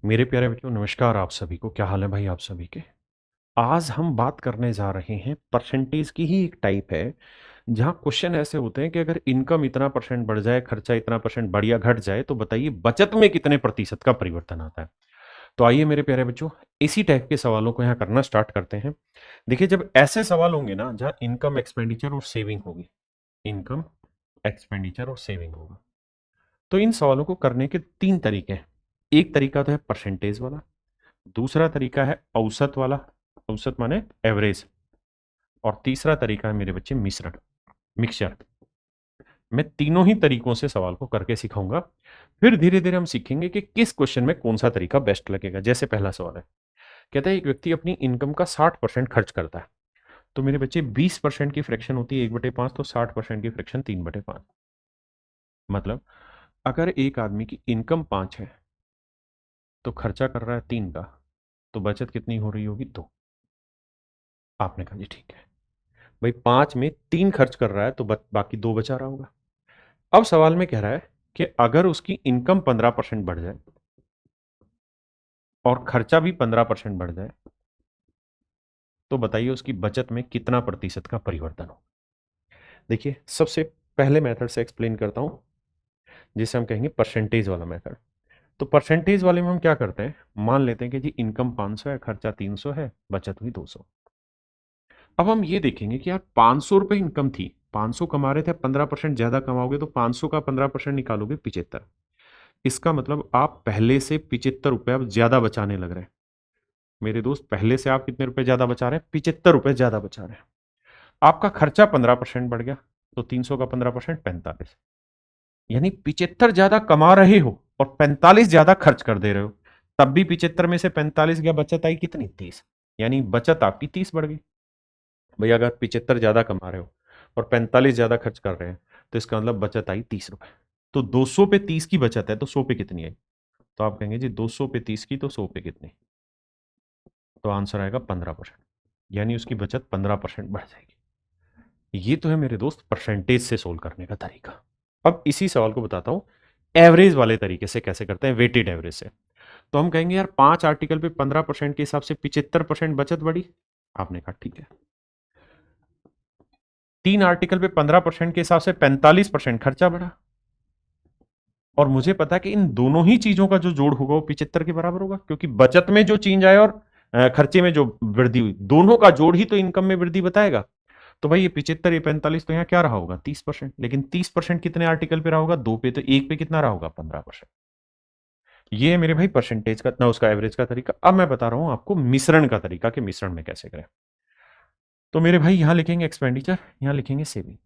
मेरे प्यारे बच्चों, नमस्कार आप सभी को। क्या हाल है भाई आप सभी के? आज हम बात करने जा रहे हैं परसेंटेज की ही एक टाइप है, जहाँ क्वेश्चन ऐसे होते हैं कि अगर इनकम इतना परसेंट बढ़ जाए, खर्चा इतना परसेंट बढ़ या घट जाए, तो बताइए बचत में कितने प्रतिशत का परिवर्तन आता है। तो आइए मेरे प्यारे बच्चों, इसी टाइप के सवालों को यहाँ करना स्टार्ट करते हैं। देखिए, जब ऐसे सवाल होंगे ना जहाँ इनकम, एक्सपेंडिचर और सेविंग होगी, इनकम, एक्सपेंडिचर और सेविंग होगा, तो इन सवालों को करने के तीन तरीके हैं। एक तरीका तो है परसेंटेज वाला, दूसरा तरीका है औसत वाला, औसत माने एवरेज, और तीसरा तरीका है मेरे बच्चे मिश्रण, मिक्सचर। मैं तीनों ही तरीकों से सवाल को करके सिखाऊंगा। फिर धीरे धीरे हम सीखेंगे कि किस क्वेश्चन में कौन सा तरीका बेस्ट लगेगा। जैसे पहला सवाल है, कहता है एक व्यक्ति अपनी इनकम का 60% खर्च करता है। तो मेरे बच्चे 20% की फ्रैक्शन होती है 1/5, तो 60% की फ्रैक्शन 3/5। मतलब अगर एक आदमी की इनकम 5 है तो खर्चा कर रहा है 3 का, तो बचत कितनी हो रही होगी? 2। आपने कहा जी ठीक है भाई, 5 में 3 खर्च कर रहा है तो बाकी 2 बचा रहा होगा। अब सवाल में कह रहा है कि अगर उसकी इनकम 15% बढ़ जाए और खर्चा भी 15% बढ़ जाए, तो बताइए उसकी बचत में कितना प्रतिशत का परिवर्तन हो। देखिए, सबसे पहले मेथड से एक्सप्लेन करता हूं, जिसे हम कहेंगे परसेंटेज वाला मेथड। तो परसेंटेज वाले में हम क्या करते हैं, मान लेते हैं कि जी इनकम 500 है, खर्चा 300 है, बचत हुई 200। अब हम ये देखेंगे कि यार 500 रुपए इनकम थी, 500 कमा रहे थे, 15% ज्यादा कमाओगे तो 500 का 15% निकालोगे 75। इसका मतलब आप पहले से 75 रुपए अब ज्यादा बचाने लग रहे हैं। मेरे दोस्त, पहले से आप कितने रुपए ज्यादा बचा रहे हैं? 75 रुपए ज्यादा बचा रहे हैं। आपका खर्चा 15% बढ़ गया, तो 300 का 15% 45। यानी 75 ज्यादा कमा रहे हो और 45 ज्यादा खर्च कर दे रहे हो, तब भी 75 में से 45 गया, बचत आई कितनी? 30। यानी बचत आपकी 30 बढ़ गई। भैया अगर 75 ज्यादा कमा रहे हो और 45 ज्यादा खर्च कर रहे हैं, तो इसका मतलब बचत आई 30 रुपए। तो 200 पे 30 की बचत है, तो 100 पे कितनी आई? तो आप कहेंगे जी 200 पे 30 की, तो 100 पे कितनी? तो आंसर आएगा 15%। यानी उसकी बचत 15% बढ़ जाएगी। ये तो है मेरे दोस्त परसेंटेज से सोल्व करने का तरीका। अब इसी सवाल को बताता हूं एवरेज वाले तरीके से कैसे करते हैं, वेटेड एवरेज से। तो हम कहेंगे यार 5 आर्टिकल पे 15% के हिसाब से 75% बचत बढ़ी। आपने कहा ठीक है। 3 आर्टिकल पे 15% के हिसाब से 45% खर्चा बढ़ा। और मुझे पता है कि इन दोनों ही चीजों का जो जोड़ होगा वो 75 के बराबर होगा, क्योंकि बचत में जो चेंज आया और खर्चे में जो वृद्धि हुई, दोनों का जोड़ ही तो इनकम में वृद्धि बताएगा। तो भाई ये 75, ये 45, तो यहाँ क्या रहा होगा? 30%। लेकिन 30% कितने आर्टिकल पे रहा होगा? 2 पे। तो एक पे कितना रहा होगा? 15%। ये है मेरे भाई परसेंटेज का ना, उसका एवरेज का तरीका। अब मैं बता रहा हूं आपको मिश्रण का तरीका कि मिश्रण में कैसे करें। तो मेरे भाई यहां लिखेंगे एक्सपेंडिचर, यहां लिखेंगे सेविंग।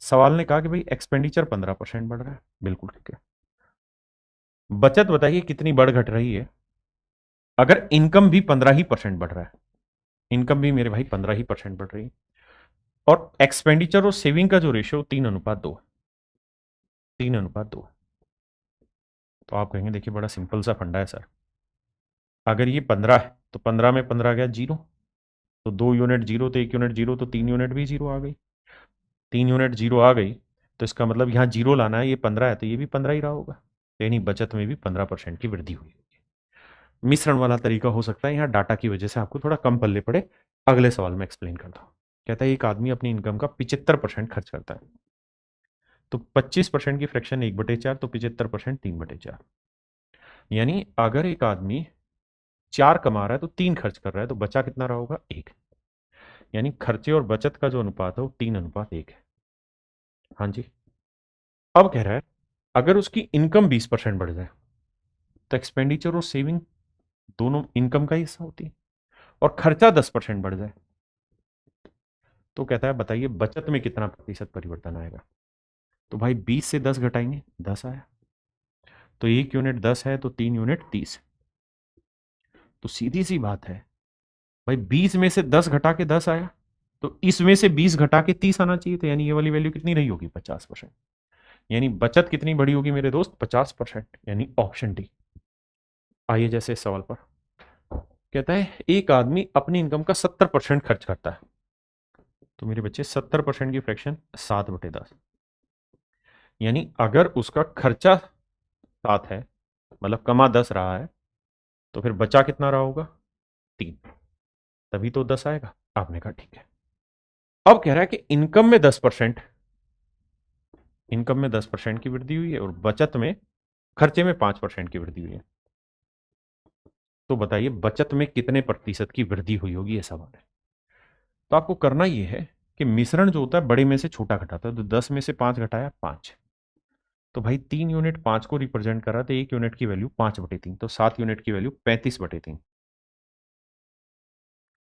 सवाल ने कहा कि भाई एक्सपेंडिचर 15% बढ़ रहा है, बिल्कुल ठीक है। बचत बताइए कितनी बढ़ घट रही है? अगर इनकम भी 15% बढ़ रहा है, इनकम भी मेरे भाई 15% बढ़ रही है, और एक्सपेंडिचर और सेविंग का जो रेशियो 3:2 है, 3:2 है। तो आप कहेंगे देखिए बड़ा सिंपल सा फंडा है सर। अगर ये 15 है तो 15 में 15 गया जीरो, तो 2 यूनिट जीरो, तो 1 यूनिट जीरो, तो 3 यूनिट भी जीरो आ गई। 3 यूनिट जीरो आ गई, तो इसका मतलब यहाँ जीरो लाना है। ये 15 है तो ये भी 15 ही रहा होगा, यानी बचत में भी 15% की वृद्धि हुई। मिश्रण वाला तरीका हो सकता है, यहाँ डाटा की वजह से आपको थोड़ा कम पल्ले पड़े। अगले सवाल में एक्सप्लेन करता हूँ। कहता है एक आदमी अपनी इनकम का 75% खर्च करता है। तो 25% की फ्रैक्शन 1/4, तो 75% 3/4। यानी अगर एक आदमी 4 कमा रहा है तो 3 खर्च कर रहा है, तो बचा कितना रहा होगा? 1। यानी खर्चे और बचत का जो अनुपात है वो 3:1 है। हाँ जी। अब कह रहा है अगर उसकी इनकम 20% बढ़ जाए, तो एक्सपेंडिचर और सेविंग दोनों इनकम का ही हिस्सा होती है, और खर्चा 10% बढ़ जाए, तो कहता है बताइए बचत में कितना प्रतिशत परिवर्तन आएगा। तो भाई 20 से 10 घटाएंगे, 10 आया। तो 1 यूनिट 10 है, तो 3 यूनिट 30। तो सीधी सी बात है भाई, 20 में से 10 घटा के 10 आया, तो इसमें से 20 घटा के 30 आना चाहिए। तो यानी ये वाली वैल्यू कितनी रही होगी? 50%। यानी बचत कितनी बढ़ी होगी मेरे दोस्त? 50%। यानी ऑप्शन डी। आइए जैसे इस सवाल पर कहता है एक आदमी अपनी इनकम का 70% खर्च करता है। तो मेरे बच्चे 70% की फ्रैक्शन 7/10। यानी अगर उसका खर्चा 7 है, मतलब कमा 10 रहा है, तो फिर बचा कितना रहा होगा 3, तभी तो 10 आएगा। आपने कहा ठीक है। अब कह रहा है कि इनकम में 10%, इनकम में 10% की वृद्धि हुई है और बचत में, खर्चे में 5% की वृद्धि हुई है। तो बताइए बचत में कितने प्रतिशत की वृद्धि हुई होगी, ये सवाल है। तो आपको करना यह है कि मिश्रण जो होता है बड़े में से छोटा घटाता है, तो 10 में से 5 घटाया 5, तो भाई 3 यूनिट 5 को रिप्रेजेंट कर रहा था, 1 यूनिट की वैल्यू 5/3, तो 7 यूनिट की वैल्यू 35/3।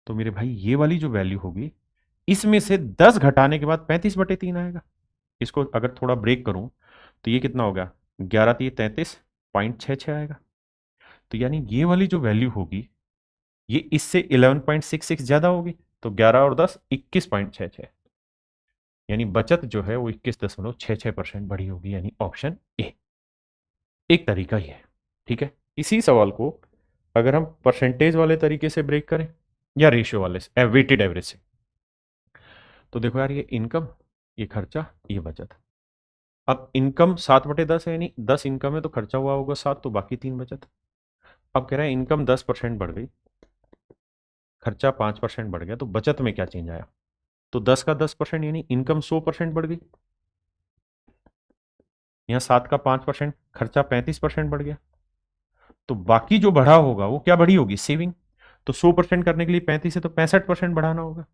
तो मेरे भाई ये वाली जो वैल्यू होगी, इसमें से 10 घटाने के बाद 35/3 आएगा। इसको अगर थोड़ा ब्रेक करूं तो ये कितना होगा, 11×33.66 आएगा। तो यानी ये वाली जो वैल्यू होगी ये इससे 11.66 ज्यादा होगी, तो 11 और 10 21.66, यानी बचत जो है वो 21.66% बढ़ी होगी, यानी ऑप्शन ए। एक तरीका ये है, ठीक है। इसी सवाल को अगर हम परसेंटेज वाले तरीके से ब्रेक करें या रेशियो वाले से, वेटेड एवरेज से, तो देखो यार, ये इनकम, ये खर्चा, ये बचत। अब इनकम 7/10 है, यानी 10 इनकम है तो खर्चा हुआ होगा 7, तो बाकी 3 बचत। अब कह रहे हैं इनकम 10% बढ़ गई, खर्चा 5% बढ़ गया, तो बचत में क्या चेंज आया। तो 10 का 10% यानी इनकम 100% बढ़ गई, यहां 7 का 5%, खर्चा 35% बढ़ गया, तो बाकी जो बढ़ा होगा वो क्या बढ़ी होगी, सेविंग। तो 100% करने के लिए 35 है तो 65% बढ़ाना होगा।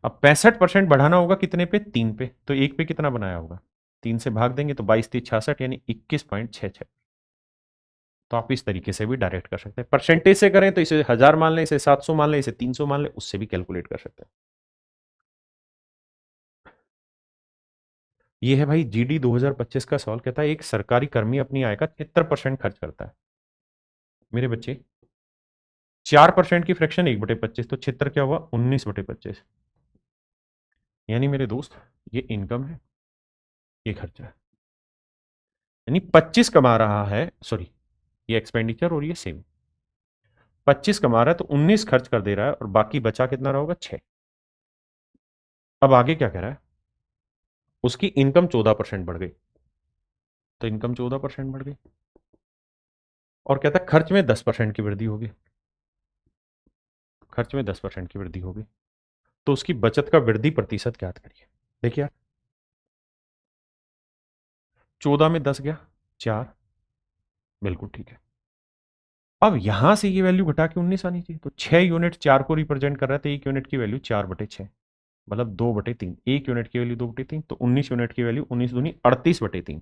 अब 65% बढ़ाना होगा कितने पे, 3 पे, तो 1 पे कितना बनाया होगा, 3 से भाग देंगे तो 22×3=66, यानी 21.66। तो आप इस तरीके से भी डायरेक्ट कर सकते हैं। परसेंटेज से करें तो इसे 1000 मान लें, इसे 700 मान लें, इसे 300 मान लें, उससे भी कैलकुलेट कर सकते हैं। ये है भाई जीडी 2025 का सवाल, कहता है एक सरकारी कर्मी अपनी आय का 73% खर्च करता है। मेरे बच्चे 4% की फ्रैक्शन 1/25, तो 76 क्या हुआ, 19/25। यानी मेरे दोस्त ये इनकम है, ये खर्चा है, यानी 25 कमा रहा है, सॉरी ये एक्सपेंडिचर और ये सेविंग। 25 कमा रहा है तो 19 खर्च कर दे रहा है और बाकी बचा कितना रहा होगा, 6। अब आगे क्या कह रहा है, उसकी इनकम 14% बढ़ गई, तो इनकम 14% बढ़ गई, और कहता है खर्च में 10% की वृद्धि होगी, खर्च में 10% की वृद्धि होगी, तो उसकी बचत का वृद्धि प्रतिशत ज्ञात करिए। देखिए यार, 14 में 10 गया 4, बिल्कुल ठीक है। अब यहां से ये वैल्यू घटा के 19 आनी चाहिए, तो 6 यूनिट 4 को रिप्रेजेंट कर रहा है, तो 1 यूनिट की वैल्यू 4/6, मतलब 2/3, 1 यूनिट की वैल्यू 2/3, तो 19 यूनिट की वैल्यू 19 दूनी 38/3।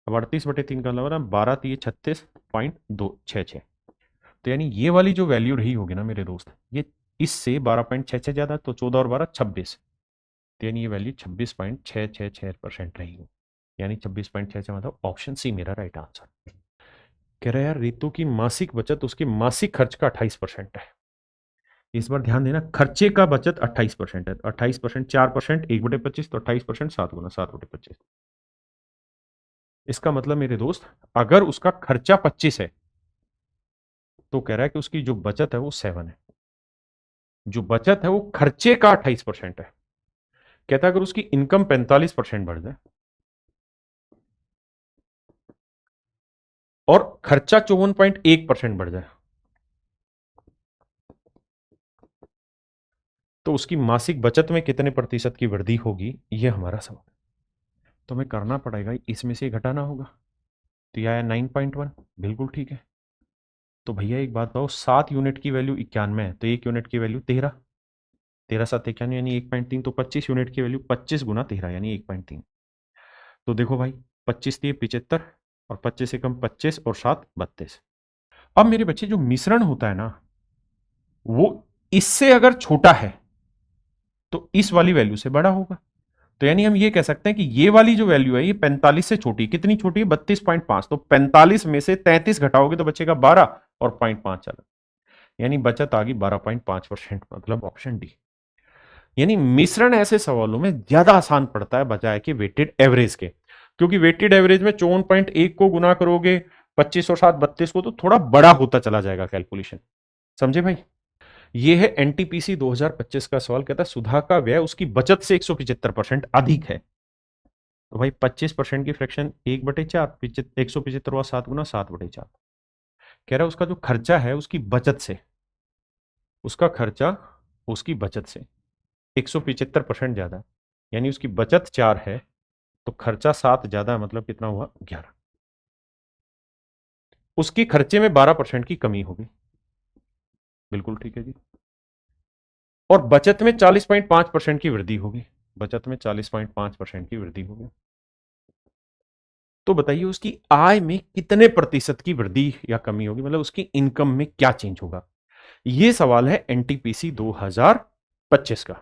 अब 38/3 का मतलब 12×3=36.266, तो यानी ये वाली जो वैल्यू रही होगी ना मेरे दोस्त, ये इससे 12.66 ज्यादा, तो 14 और 12 26, तो यानी ये वैल्यू 26.666% रही हो, यानी 26.66, मतलब ऑप्शन सी मेरा राइट आंसर। कह रहा है यार रितु की मासिक बचत उसके मासिक खर्च का 28% है। इस बार ध्यान देना, खर्चे का बचत 28% है, 28%, 4%, 1/25, तो 28%, 7×7/25। इसका मतलब मेरे दोस्त, अगर उसका खर्चा 25 है तो कह रहा है कि उसकी जो बचत है वो 7 है, जो बचत है वो खर्चे का 28% है। कहता है अगर उसकी इनकम 45% बढ़ जाए और खर्चा 54.1% बढ़ जाए, तो उसकी मासिक बचत में कितने प्रतिशत की वृद्धि होगी, यह हमारा सवाल। तो हमें करना पड़ेगा, इसमें से घटाना होगा, तो यह आया 9.1, बिल्कुल ठीक है। तो भैया एक बात बताओ, 7 यूनिट की वैल्यू 91 है, तो 1 यूनिट की वैल्यू 13, 13×7 = 91, यानी 1.3, तो 25 यूनिट की वैल्यू 25×13, यानी 1.3। तो देखो भाई 25×3 = 75, और 25 से कम 25, और 7 32। अब मेरे बच्चे जो मिश्रण होता है ना, वो इससे अगर छोटा है तो इस वाली वैल्यू से बड़ा होगा। तो यानी हम ये कह सकते हैं कि ये वाली जो वैल्यू है ये 45 से छोटी, कितनी छोटी है, 32.5, तो 45 में से 33 घटाओगे तो बचेगा 12, और 0.5 अलग, यानी बचत आ गई 12.5%, मतलब ऑप्शन डी। यानी मिश्रण ऐसे सवालों में ज्यादा आसान पड़ता है बजाय कि वेटेड एवरेज के, क्योंकि वेटेड एवरेज में 54.1 को गुना करोगे 25 और 7 32 को, तो थोड़ा बड़ा होता चला जाएगा कैलकुलेशन, समझे भाई। ये है एनटीपीसी 2025 का सवाल, कहता है सुधा का व्यय उसकी बचत से 175% अधिक है। तो भाई 25% की फ्रैक्शन 1/4, 175 हुआ 7×7/4, कह रहा है उसका जो खर्चा है उसकी बचत से, उसका खर्चा उसकी बचत से 175% ज्यादा है। यानी उसकी बचत 4 है तो खर्चा 7 ज्यादा है, मतलब कितना हुआ 11। उसकी खर्चे में 12% की कमी होगी। बिल्कुल ठीक है जी। और बचत में 40.5% की वृद्धि होगी। बचत में 40.5% की वृद्धि होगी। तो बताइए उसकी आय में कितने प्रतिशत की वृद्धि या कमी होगी, मतलब उसकी इनकम में क्या चेंज होगा। यह सवाल है एनटीपीसी 2025 का।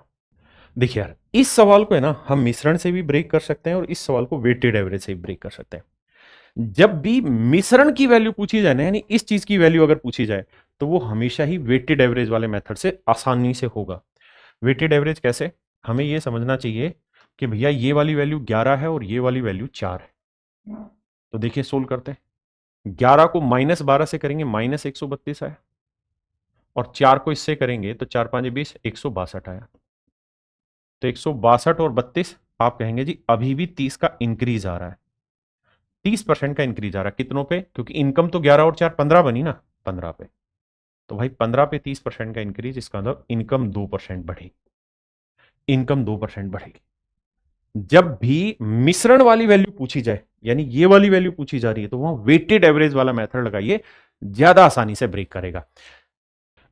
देखिए यार, इस सवाल को है ना हम मिश्रण से भी ब्रेक कर सकते हैं और इस सवाल को वेटेड एवरेज से भी ब्रेक कर सकते हैं। जब भी मिश्रण की वैल्यू पूछी जाए ना, यानी इस चीज की वैल्यू अगर पूछी जाए, तो वो हमेशा ही वेटेड एवरेज वाले मेथड से आसानी से होगा। वेटेड एवरेज कैसे, हमें यह समझना चाहिए कि भैया ये वाली वैल्यू 11 है और ये वाली वैल्यू 4 है। तो देखिए सोल्व करते हैं। 11 को -12 से करेंगे -132 आया, और 4 को इससे करेंगे तो 4 5 20, 162 आया। तो 162 और 32, आप कहेंगे जी अभी भी 30 का इंक्रीज आ रहा है। 30% का इंक्रीज आ रहा है कितनों पे, क्योंकि इनकम तो 11 और 4 15 बनी ना, 15 पे। तो भाई 15 पे 30% का इंक्रीज, इसका मतलब इनकम 2% बढ़ेगी। इनकम 2% बढ़ेगी। जब भी मिश्रण वाली वैल्यू पूछी जाए, यानी ये वाली वैल्यू पूछी जा रही है, तो वहां वेटेड एवरेज वाला मेथड लगाइए, ज्यादा आसानी से ब्रेक करेगा।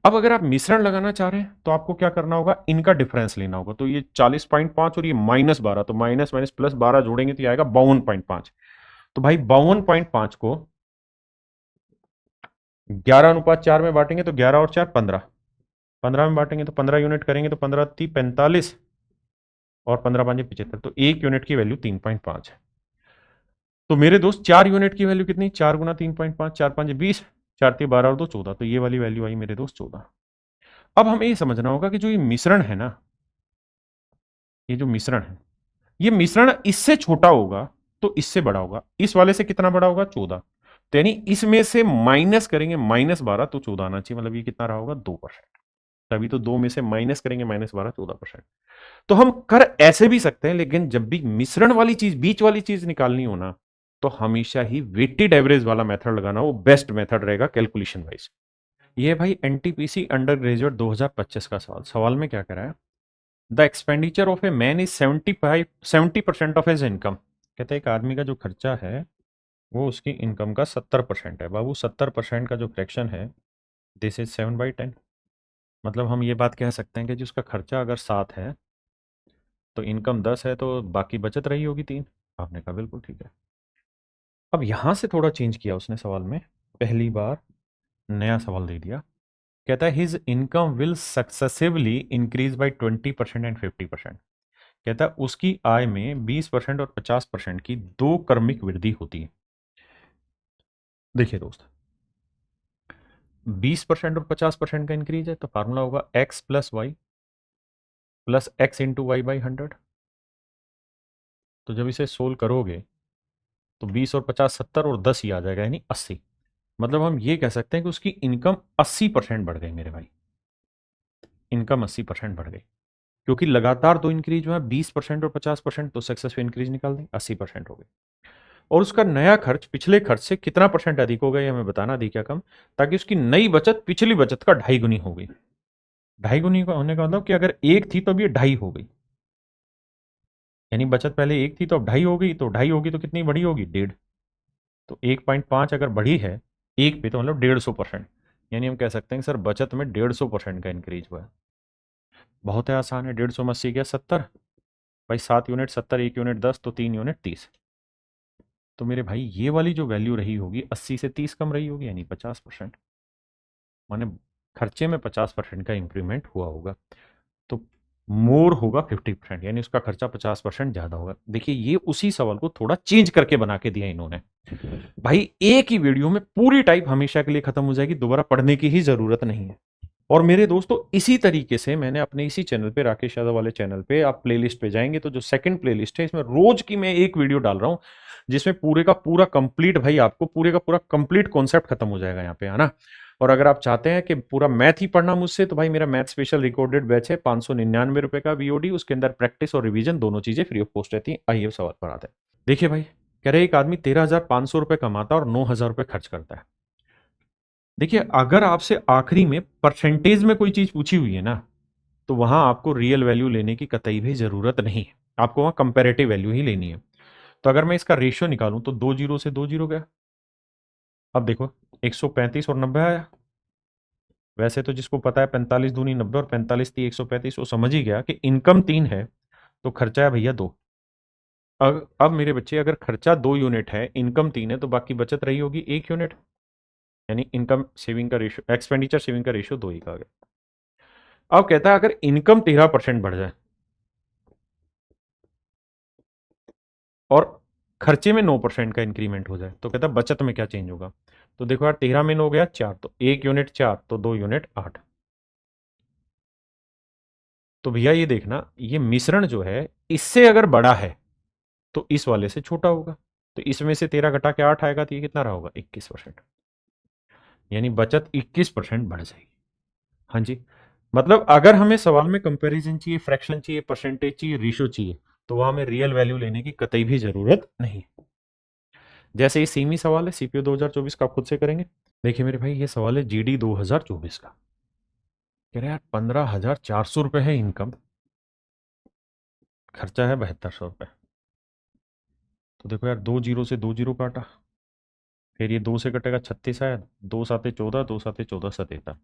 अब अगर आप मिश्रण लगाना चाह रहे हैं तो आपको क्या करना होगा, इनका डिफरेंस लेना होगा। तो ये 40.5 और ये -12, तो माइनस माइनस प्लस 12 जोड़ेंगे तो ये आएगा 52.5। तो भाई 52.5 को 11:4 में बांटेंगे तो 11 और 4 15, 15 में बांटेंगे तो 15 यूनिट करेंगे तो 15 3 45 और 15 5 75, तो 1 यूनिट की वैल्यू 3.5 है। तो मेरे दोस्त 4 यूनिट की वैल्यू कितनी, 4 गुना 3.5, 4 5 20, 4 3 12 और 2 14, तो ये वाली वैल्यू आई मेरे दोस्त 14। अब हमें ये समझना होगा कि जो ये मिश्रण है ना, ये जो मिश्रण है, ये मिश्रण इससे छोटा होगा तो इससे बड़ा होगा, इस वाले से कितना बड़ा होगा 14, तो यानी इसमें से माइनस करेंगे -12 तो 14 आना चाहिए, मतलब ये कितना रहा होगा 2%। तभी तो 2 में से माइनस करेंगे -12, 14%। तो हम कर ऐसे भी सकते हैं, लेकिन जब भी मिश्रण वाली चीज, बीच वाली चीज निकालनी हो ना, तो हमेशा ही वेटेड एवरेज वाला मेथड लगाना वो बेस्ट मेथड रहेगा कैलकुलेशन वाइज। ये भाई एनटीपीसी अंडर ग्रेजुएट 2025 का सवाल। सवाल में क्या करा है, the expenditure of a man is 70% of his income. कहते हैं एक आदमी का जो खर्चा है वो उसकी इनकम का 70% है। बाबू 70% का जो फ्रैक्शन है, दिस इज 7/10। मतलब हम ये बात कह सकते हैं कि जो उसका खर्चा अगर 7 है तो इनकम 10 है, तो बाकी बचत रही होगी 3। आपने कहा बिल्कुल ठीक है। अब यहां से थोड़ा चेंज किया उसने सवाल में, पहली बार नया सवाल दे दिया। कहता है his income will successively increase by 20% and 50%। कहता है उसकी आय में 20% और 50% की दो क्रमिक वृद्धि होती है। देखिए दोस्त, 20% और 50% का इंक्रीज है तो फार्मूला होगा x plus Y plus X into Y by 100। तो जब इसे सोल्व करोगे तो 20 और 50 70 और 10 ही आ जाएगा, यानी 80। मतलब हम ये कह सकते हैं कि उसकी इनकम 80% बढ़ गई मेरे भाई। इनकम 80% बढ़ गई, क्योंकि लगातार दो इंक्रीज हुआ, 20% और 50%, तो सक्सेसफुल इंक्रीज निकाल दें, 80% हो गई। और उसका नया खर्च पिछले खर्च से कितना परसेंट अधिक हो गया, हमें बताना, अधिक या कम, ताकि उसकी नई बचत पिछली बचत का 2.5 गुनी हो गई। 2.5 गुनी का होने का मतलब कि अगर 1 थी तो अब ये 2.5 हो गई, यानी बचत पहले 1 थी तो अब 2.5 हो गई, तो 2.5 होगी तो कितनी बड़ी होगी, 1.5। तो 1.5 अगर बढ़ी है 1 पे तो मतलब 150%, यानी हम कह सकते हैं सर बचत में 150% का इंक्रीज हुआ है। बहुत है आसान है, 150 में 80 गया 70, भाई 7 यूनिट 70, 1 यूनिट 10, तो 3 यूनिट 30। तो मेरे भाई ये वाली जो वैल्यू रही होगी 80 से 30 कम रही होगी, यानी 50%। माने खर्चे में 50% का इंक्रीमेंट हुआ होगा, तो मोर होगा 50%, यानी उसका खर्चा 50% ज्यादा होगा। देखिए ये उसी सवाल को थोड़ा चेंज करके बना के दिया इन्होंने। भाई एक ही वीडियो में पूरी टाइप हमेशा के लिए खत्म हो जाएगी, दोबारा पढ़ने की ही जरूरत नहीं है। और मेरे दोस्तों इसी तरीके से मैंने अपने इसी चैनल पे, राकेश यादव वाले चैनल पे, आप प्लेलिस्ट पे जाएंगे तो जो सेकंड प्लेलिस्ट है इसमें रोज की मैं एक वीडियो डाल रहा हूं, जिसमें पूरे का पूरा कंप्लीट, भाई आपको पूरे का पूरा कंप्लीट कॉन्सेप्ट खत्म हो जाएगा यहाँ पे, है ना। और अगर आप चाहते हैं कि पूरा मैथ ही पढ़ना मुझसे, तो भाई मेरा मैथ स्पेशल रिकॉर्डेड बैच है, 599 रुपए का वीओडी, उसके अंदर प्रैक्टिस और रिवीजन दोनों चीजें फ्री ऑफ कॉस्ट रहती है। आइए सवाल पर आते हैं। देखिए भाई, कह रहे एक आदमी 13,500 रुपए कमाता है और 9,000 रुपए खर्च करता है। देखिए, अगर आपसे आखिरी में परसेंटेज में कोई चीज पूछी हुई है ना, तो वहां आपको रियल वैल्यू लेने की कतई भी जरूरत नहीं है, आपको वहां कंपेरेटिव वैल्यू ही लेनी है। तो अगर मैं इसका रेशियो निकालूं तो 2 जीरो से 2 जीरो गया। अब देखो, 135 और 90 आया। वैसे तो जिसको पता है 45 दूनी 90 और 45 ती 135, वो समझ ही गया कि इनकम 3 है तो खर्चा है भैया 2। अब मेरे बच्चे, अगर खर्चा 2 यूनिट है, इनकम 3 है, तो बाकी बचत रही होगी 1 यूनिट। यानी इनकम सेविंग का रेशियो, एक्सपेंडिचर सेविंग का रेशियो 2 ही का आ गया। अब कहता है अगर इनकम 13% बढ़ जाए और खर्चे में 9% का इंक्रीमेंट हो जाए, तो कहता है बचत में क्या चेंज होगा। तो देखो यार, 13 में 9 गया 4, तो 1 यूनिट 4, तो 2 यूनिट 8। तो भैया ये देखना, ये मिश्रण जो है इससे अगर बड़ा है तो इस वाले से छोटा होगा। तो इसमें से 13 घटा के 8 आएगा, तो ये कितना रहा होगा, 21%। यानी बचत 21% बढ़ जाएगी। हाँ जी, मतलब अगर हमें सवाल में कंपैरिजन चाहिए, फ्रैक्शन चाहिए, परसेंटेज चाहिए, रेशियो चाहिए, तो वहां हमें रियल वैल्यू लेने की कतई भी जरूरत नहीं। जैसे ये सीमी सवाल है सीपीओ 2024 का, आप खुद से करेंगे। देखिए मेरे भाई, ये सवाल है जीडी 2024 का। कह रहे यार 15,400 रुपए है इनकम, खर्चा है 7200 रुपए। तो देखो यार, 2 जीरो से 2 जीरो काटा, फिर ये 2 से कटेगा 36 आया, 2 साते 14, 2 साते 14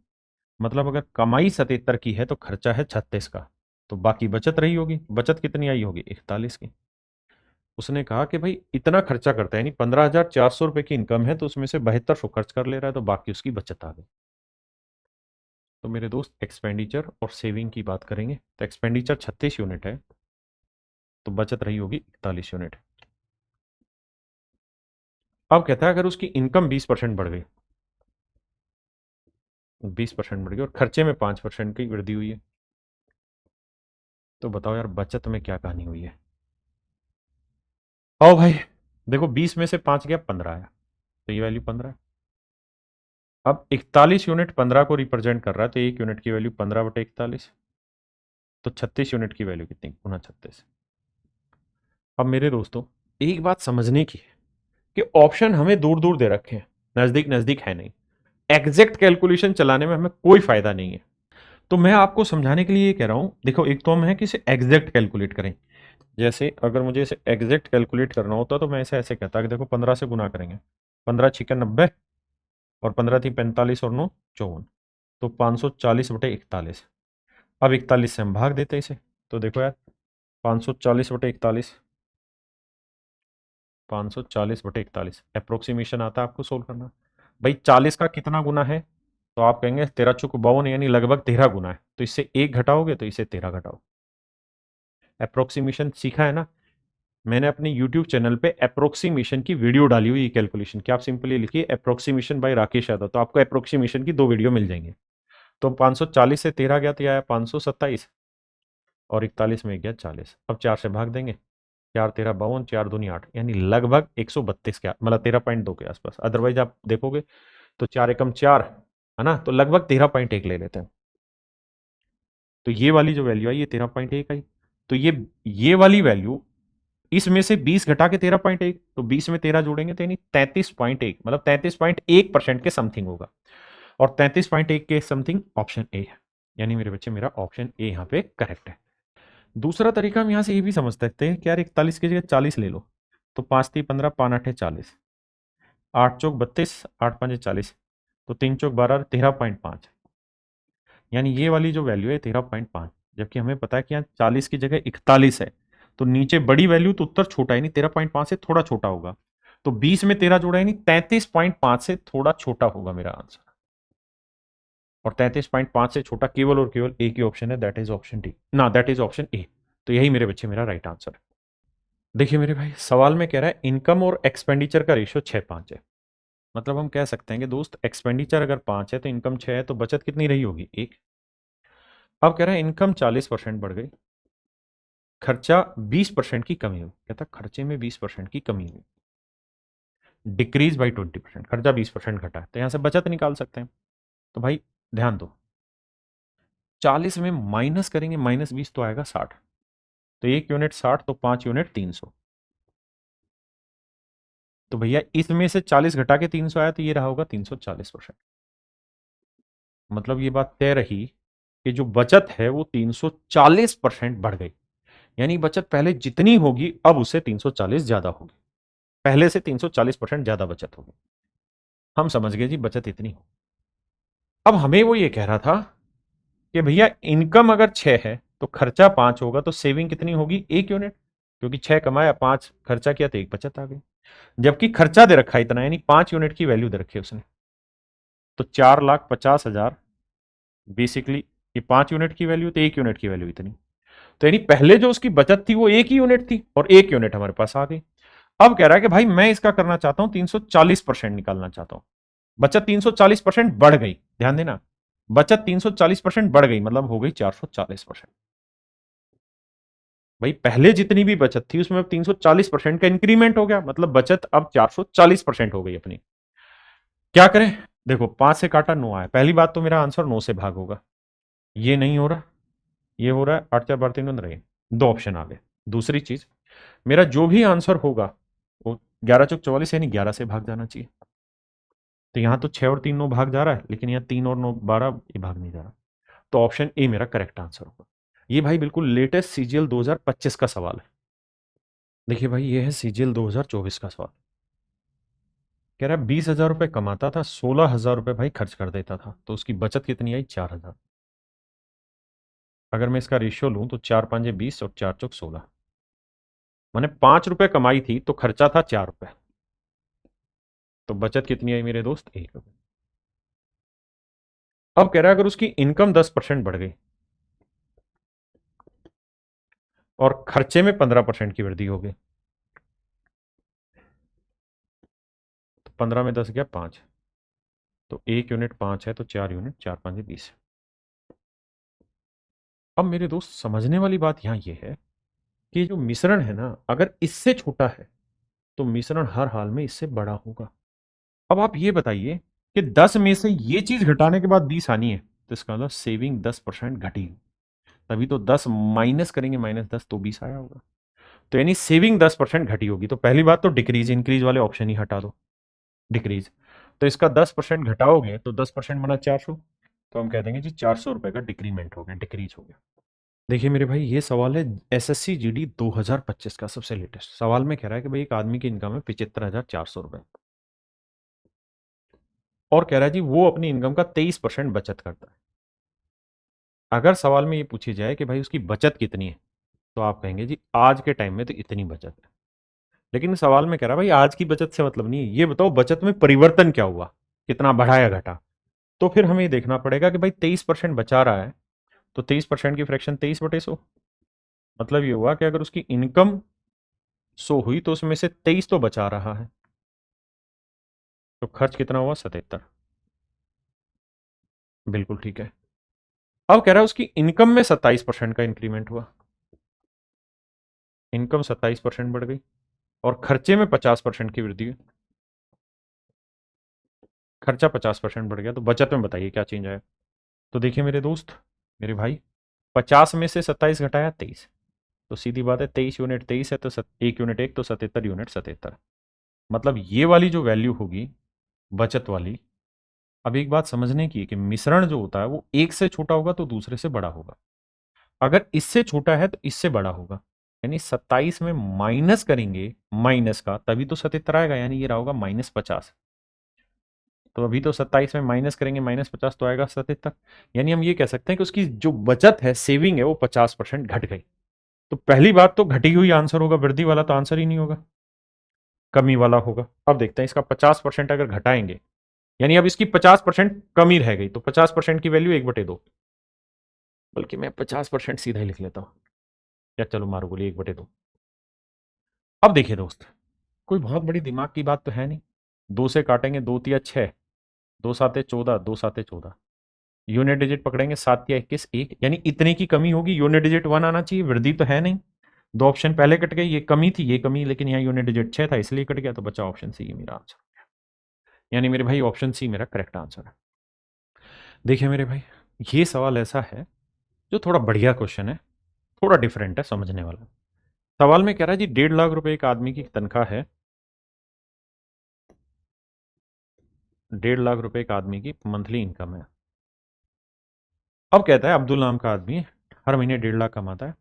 मतलब अगर कमाई 77 की है तो खर्चा है 36 का। तो बाकी बचत रही होगी, बचत कितनी आई होगी, 41 की। उसने कहा कि भाई इतना खर्चा करता है, यानी 15,400 रुपए की इनकम है, तो उसमें से 7200 खर्च कर ले रहा है, तो बाकी उसकी बचत आ गई। तो मेरे दोस्त, एक्सपेंडिचर और सेविंग की बात करेंगे, तो एक्सपेंडिचर 36 यूनिट है, तो बचत रही होगी 41 यूनिट। अब कहता है अगर उसकी इनकम 20% बढ़ गई, 20% बढ़ गई और खर्चे में 5% की वृद्धि हुई है, तो बताओ यार बचत में क्या कहानी हुई है। आओ भाई, देखो 20 में से 5 गया, 15 आया, तो ये वैल्यू 15 है। अब 41 यूनिट 15 को रिप्रेजेंट कर रहा है, तो 1 यूनिट की वैल्यू 15/41, तो 36 यूनिट की वैल्यू कितनी, गुना 36। अब मेरे दोस्तों, एक बात समझने की है कि ऑप्शन हमें दूर दूर दे रखे हैं, नजदीक नजदीक है नहीं। एग्जैक्ट कैलकुलेशन चलाने में हमें कोई फायदा नहीं है। तो मैं आपको समझाने के लिए ये कह रहा हूं, देखो एक तो हम है कि इसे एग्जैक्ट कैलकुलेट करें। जैसे अगर मुझे इसे एग्जैक्ट कैलकुलेट करना होता तो मैं इसे ऐसे कहता कि देखो 15 से गुना करेंगे, 15 6 90, और 15 थी 45 और 9 54, तो 540/41। अब 41 से हम भाग देते इसे, तो देखो यार 540/41, 540/41 अप्रोक्सीमेशन आता है आपको सोल्व करना। भाई 40 का कितना गुना है, तो आप कहेंगे 13×52, यानी लगभग 13 गुना है, तो इससे 1 घटाओगे तो इसे 13 घटाओ। अप्रोक्सीमेशन सीखा है ना, मैंने अपने यूट्यूब चैनल पे अप्रोक्सीमेशन की वीडियो डाली हुई कैलकुलेशन की, आप सिंपली लिखिए अप्रोक्सीमेशन बाय राकेश यादव, तो आपको अप्रोक्सीमेशन की 2 वीडियो मिल जाएंगे। तो 540 से 13 गया तो यह आया 527, और 41 में गया 40। अब 4 से भाग देंगे, 4×13 = 52, 4×2 = 8, यानी लगभग 132 के, मतलब 13.2 के आसपास। अदरवाइज आप देखोगे तो 4 एकम 4 है ना, तो लगभग 13.1 ले लेते हैं। तो ये वाली जो वैल्यू आई, ये 13.1 आई। तो ये वाली वैल्यू, इसमें से 20 घटा के 13.1, तो 20 में 13 जोड़ेंगे तो यानी 33.1, मतलब 33.1% के समथिंग होगा। और 33.1 के समथिंग ऑप्शन ए है, यानी मेरे बच्चे मेरा ऑप्शन ए यहाँ पे करेक्ट है। दूसरा तरीका हम यहाँ से ये भी समझ सकते हैं कि यार 41 की जगह 40 ले लो, तो 5×3 = 15, 5×8 = 40, 8×4 = 32, 8×5 = 40, तो 3×4 = 12, 13.5, यानी ये वाली जो वैल्यू है 13.5। जबकि हमें पता है कि यहाँ 40 की जगह 41 है, तो नीचे बड़ी वैल्यू तो उत्तर छोटा है, नहीं 13.5 से थोड़ा छोटा होगा, तो 20 में 13 जोड़ा है, नहीं 33.5 से थोड़ा छोटा होगा मेरा आंसर। और 33.5 से छोटा केवल और केवल एक ही ऑप्शन है, दैट इज ऑप्शन डी, ना दैट इज ऑप्शन ए। तो यही मेरे बच्चे मेरा राइट आंसर है। देखिए मेरे भाई, सवाल में कह रहा है इनकम और एक्सपेंडिचर का रेशियो 6:5 है। मतलब हम कह सकते हैं कि दोस्त, एक्सपेंडिचर अगर 5 है तो इनकम 6 है, तो बचत कितनी रही होगी, 1। अब कह रहा है इनकम 40% बढ़ गई, खर्चा 20% की कमी हुई। कहता खर्चे में 20% की कमी हुई, डिक्रीज बाई 20%, खर्चा 20% घटा है, तो यहां से बचत निकाल सकते हैं। तो भाई ध्यान दो, 40 में माइनस करेंगे, -20 तो आएगा 60, तो 1 यूनिट 60, तो 5 यूनिट 300। तो भैया इसमें से 40 घटा के 300 आया, तो ये रहा होगा 340%। मतलब ये बात तय रही कि जो बचत है वो 340% बढ़ गई। यानी बचत पहले जितनी होगी अब उससे 340 ज्यादा होगी, पहले से 340% ज्यादा बचत होगी। हम समझ गए जी बचत इतनी हो। अब हमें वो ये कह रहा था कि भैया इनकम अगर 6 है तो खर्चा 5 होगा, तो सेविंग कितनी होगी 1 यूनिट, क्योंकि 6 कमाया 5 खर्चा किया तो 1 बचत आ गई। जबकि खर्चा दे रखा है इतना, यानी 5 यूनिट की वैल्यू दे रखी है उसने, तो 4,50,000 बेसिकली ये 5 यूनिट की वैल्यू तो 1 यूनिट की वैल्यू इतनी। तो यानी पहले जो उसकी बचत थी वो 1 ही यूनिट थी और 1 यूनिट हमारे पास आ गई। अब कह रहा है कि भाई मैं इसका करना चाहता हूं 340% निकालना चाहता हूं। बचत 340% बढ़ गई, ध्यान देना, बचत 340% बढ़ गई मतलब हो गई 440%। भाई पहले जितनी भी बचत थी उसमें अब 340% का इंक्रीमेंट हो गया, मतलब बचत अब 440% हो गई अपनी। क्या करें? देखो 5 से काटा 9 आया, पहली बात तो मेरा आंसर 9 से भाग होगा, ये नहीं हो रहा, ये हो रहा है 8 4 12 3 रहे, 2 ऑप्शन आ गए। दूसरी चीज, मेरा जो भी आंसर होगा वो 11 चौक 44 यानी 11 से भाग जाना चाहिए। तो यहां तो 6 और 3 9 भाग जा रहा है, लेकिन यहाँ 3 और 9 12 ये भाग नहीं जा रहा। तो ऑप्शन ए मेरा करेक्ट आंसर होगा। ये भाई बिल्कुल लेटेस्ट सीजीएल 2025 का सवाल है। देखिए भाई ये है सीजीएल 2024 का सवाल। कह रहा है 20,000 रुपए कमाता था, 16,000 रुपए भाई खर्च कर देता था, तो उसकी बचत कितनी आई 4,000। अगर मैं इसका रेशियो लूं तो 4 5 20 और 4 चौक 16, मैंने 5 रुपए कमाई थी तो खर्चा था 4 रुपए, तो बचत कितनी आई मेरे दोस्त 1 रुपए। अब कह रहा है अगर उसकी इनकम 10% बढ़ गई और खर्चे में 15% की वृद्धि हो गई, तो 15 में 10 गया 5, तो 1 यूनिट 5 है तो 4 यूनिट, 4 5 20। अब मेरे दोस्त समझने वाली बात यहां यह है कि जो मिश्रण है ना, अगर इससे छोटा है तो मिश्रण हर हाल में इससे बड़ा होगा। अब आप ये बताइए कि 10 में से ये चीज घटाने के बाद 20 आनी है, तो इसका मतलब सेविंग 10% घटी, तभी तो 10 माइनस करेंगे -10 तो 20 आया होगा। तो यानी सेविंग 10% घटी होगी, तो पहली बात तो डिक्रीज, इंक्रीज वाले ऑप्शन ही हटा दो, डिक्रीज। तो इसका 10% घटाओगे तो 10% बना 400, तो हम कह देंगे जी 400 रुपए का डिक्रीमेंट हो गया, डिक्रीज हो गया। देखिए मेरे भाई ये सवाल है एसएससी जीडी 2025 का सबसे लेटेस्ट सवाल में कह रहा है कि भाई एक आदमी की इनकम है 75,400 रुपए, और कह रहा है जी वो अपनी इनकम का 23% बचत करता है। अगर सवाल में ये पूछी जाए कि भाई उसकी बचत कितनी है, तो आप कहेंगे जी आज के टाइम में तो इतनी बचत है। लेकिन सवाल में कह रहा है भाई आज की बचत से मतलब नहीं है, ये बताओ बचत में परिवर्तन क्या हुआ, कितना बढ़ा या घटा। तो फिर हमें ये देखना पड़ेगा कि भाई 23% बचा रहा है, तो 23% की फ्रैक्शन 23/100, मतलब ये हुआ कि अगर उसकी इनकम 100 हुई तो उसमें से 23 तो बचा रहा है, तो खर्च कितना हुआ 77। बिल्कुल ठीक है। अब कह रहा है उसकी इनकम में 27% का इंक्रीमेंट हुआ, इनकम 27% बढ़ गई और खर्चे में 50% की वृद्धि हुई, खर्चा 50% बढ़ गया, तो बचत में बताइए क्या चेंज आया। तो देखिए मेरे दोस्त, मेरे भाई, 50 में से 27 घटाया 23, तो सीधी बात है 23 यूनिट 23 है तो 1 यूनिट 1, तो 77 यूनिट 77। मतलब ये वाली जो वैल्यू होगी बचत वाली, अब एक बात समझने की है कि मिश्रण जो होता है वो एक से छोटा होगा तो दूसरे से बड़ा होगा, अगर इससे छोटा है तो इससे बड़ा होगा। यानी 27 में माइनस करेंगे माइनस का तभी तो 77 आएगा, यानी ये रहा होगा -50। तो अभी तो 27 में माइनस करेंगे -50 तो आएगा 77। यानी हम ये कह सकते हैं कि उसकी जो बचत है सेविंग है वो 50% घट गई। तो पहली बात तो घटी हुई आंसर होगा, वृद्धि वाला तो आंसर ही नहीं होगा, कमी वाला होगा। अब देखते हैं इसका 50% अगर घटाएंगे, यानी अब इसकी 50% कमी रह गई, तो 50% की वैल्यू 1/2, बल्कि मैं 50% सीधा ही लिख लेता हूं, या चलो मारो बोली 1/2। अब देखिए दोस्त, कोई बहुत बड़ी दिमाग की बात तो है नहीं, 2 से काटेंगे 2 तिया 6, 2 साते 14, 2 साते 14, यूनिट डिजिट पकड़ेंगे 7 या 21 1, यानी इतने की कमी होगी, यूनिट डिजिट 1 आना चाहिए, वृद्धि तो है नहीं। 2 ऑप्शन पहले कट गए, ये कमी थी ये कमी, लेकिन यहाँ यूनिट डिजिट 6 था इसलिए कट गया, तो बचा ऑप्शन सी मेरा आंसर। यानी मेरे भाई ऑप्शन सी मेरा करेक्ट आंसर है। देखिए मेरे भाई, ये सवाल ऐसा है जो थोड़ा बढ़िया क्वेश्चन है, थोड़ा डिफरेंट है समझने वाला। सवाल में कह रहा है जी 1.5 लाख रुपए एक आदमी की तनख्वाह है, 1.5 लाख रुपए एक आदमी की मंथली इनकम है, अब कहता है अब्दुल नाम का आदमी हर महीने 1.5 लाख कमाता है,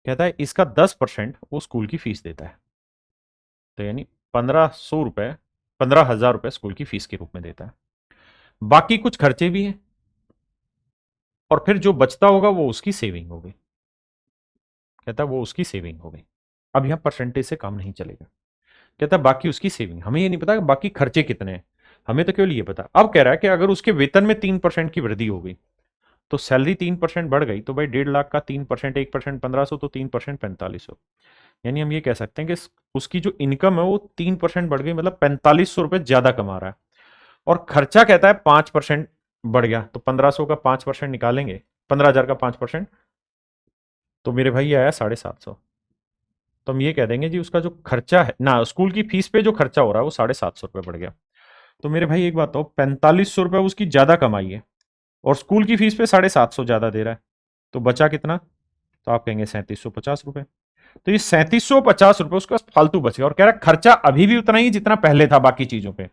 कहता है इसका 10% वो स्कूल की फीस देता है, तो यानी 1500 रुपए 15,000 रुपए स्कूल की फीस के रूप में देता है। बाकी कुछ खर्चे भी हैं और फिर जो बचता होगा वो उसकी सेविंग होगी। कहता है वो उसकी सेविंग होगी। अब यहां परसेंटेज से काम नहीं चलेगा। कहता है बाकी उसकी सेविंग, हमें ये नहीं पता कि बाकी खर्चे कितने हैं, हमें तो केवल ये पता। अब कह रहा है कि अगर उसके वेतन में 3% की वृद्धि होगी तो सैलरी 3% बढ़ गई, तो भाई 1.5 लाख का 3%, 1% 1500, तो 3% 4500। यानी हम ये कह सकते हैं कि उसकी जो इनकम है वो 3% बढ़ गई, मतलब 4500 रुपए ज्यादा कमा रहा है। और खर्चा कहता है 5% बढ़ गया, तो 1500 का 5% निकालेंगे, 15,000 का 5%, तो मेरे भाई ये आया 750। तो हम ये कह देंगे जी उसका जो खर्चा है ना, स्कूल की फीस पे जो खर्चा हो रहा है वो 750 रुपए बढ़ गया। तो मेरे भाई एक बात हो, 4500 रुपए उसकी ज्यादा कमाई है और स्कूल की फीस पे 750 ज्यादा दे रहा है, तो बचा कितना? तो आप कहेंगे 3750 रुपए। तो ये 3750 रुपए उसके पास फालतू बच गया और कह रहा है खर्चा अभी भी उतना ही जितना पहले था बाकी चीजों पे।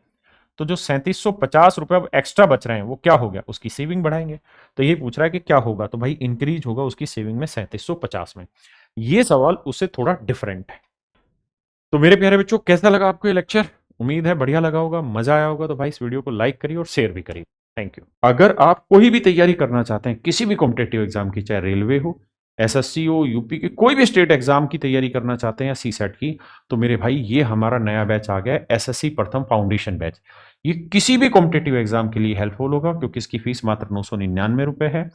तो जो 3750 रुपए अब एक्स्ट्रा बच रहे हैं वो क्या हो गया? उसकी सेविंग बढ़ाएंगे। तो ये पूछ रहा है कि क्या होगा, तो भाई इंक्रीज होगा उसकी सेविंग में 3750 में। ये सवाल उससे थोड़ा डिफरेंट है। तो मेरे प्यारे बच्चों, कैसा लगा आपको ये लेक्चर? उम्मीद है बढ़िया लगा होगा, मजा आया होगा। तो भाई इस वीडियो को लाइक करिए और शेयर भी करिए। Thank you. अगर आप कोई भी तैयारी करना चाहते हैं किसी भी कॉम्पिटेटिव एग्जाम की, चाहे रेलवे हो, एसएससी हो, यूपी की कोई भी स्टेट एग्जाम की तैयारी करना चाहते हैं या सीसेट की, तो मेरे भाई ये हमारा नया बैच आ गया है, एसएससी प्रथम फाउंडेशन बैच। ये किसी भी कॉम्पिटेटिव एग्जाम के लिए हेल्पफुल होगा क्योंकि इसकी फीस मात्र 999 रुपए है।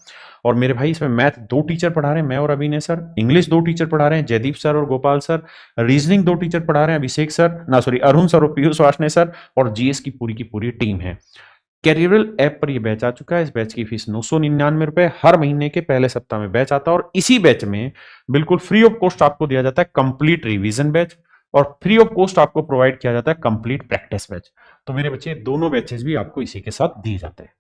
और मेरे भाई इसमें मैथ 2 टीचर पढ़ा रहे हैं, मैं और अभिनय सर। इंग्लिश 2 टीचर पढ़ा रहे हैं, जयदीप सर और गोपाल सर। रीजनिंग 2 टीचर पढ़ा रहे हैं, अभिषेक सर ना सॉरी अरुण सर और पीयूष वाशने सर। और जीएस की पूरी टीम है। कैरियरल ऐप पर यह बैच आ चुका है। इस बैच की फीस 999 रुपए, हर महीने के पहले सप्ताह में बैच आता है और इसी बैच में बिल्कुल फ्री ऑफ कॉस्ट आपको दिया जाता है कंप्लीट रिवीजन बैच और फ्री ऑफ कॉस्ट आपको प्रोवाइड किया जाता है कंप्लीट प्रैक्टिस बैच। तो मेरे बच्चे दोनों बैचेस भी आपको इसी के साथ दिए जाते हैं।